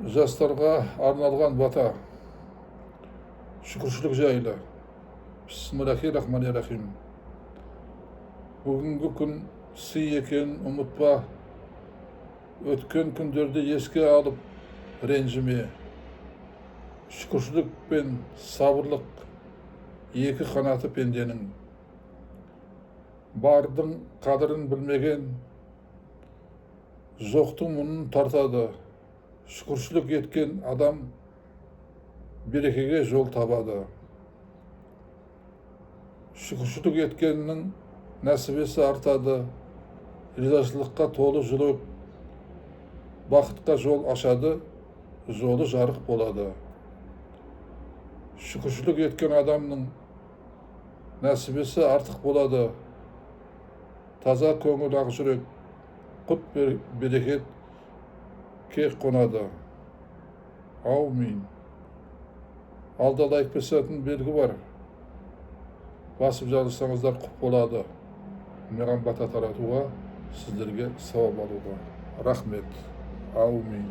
Жастарға арналған бата шүкіршілік жайлы. Бисмиллахир-рахманир-рахим. Бүгінгі күн сый екенін ұмытпа, өткен күндерді еске алып ренжіме. Шүкіршілік пен сабырлық екі қанаты пенденің. Бардың қадірін білмеген жоқтың мұңын тартады. Шүкіршілік еткен адам берекеге жол табады. Шүкіршілік еткеннің нәсібесі артады. Ризашылыққа толы жүрек бақытқа жол ашады, жолы жарық болады. Шүкіршілік еткен адамның нәсібесі артық болады. Таза көңіл ақ жүрек құт берекет кек қонады. Аумин. Алда лайк басатын белгі бар. Басып жазсаңыздар құп болады. Маған бата таратуға, сіздерге сауап алуға. Рахмет. Аумин.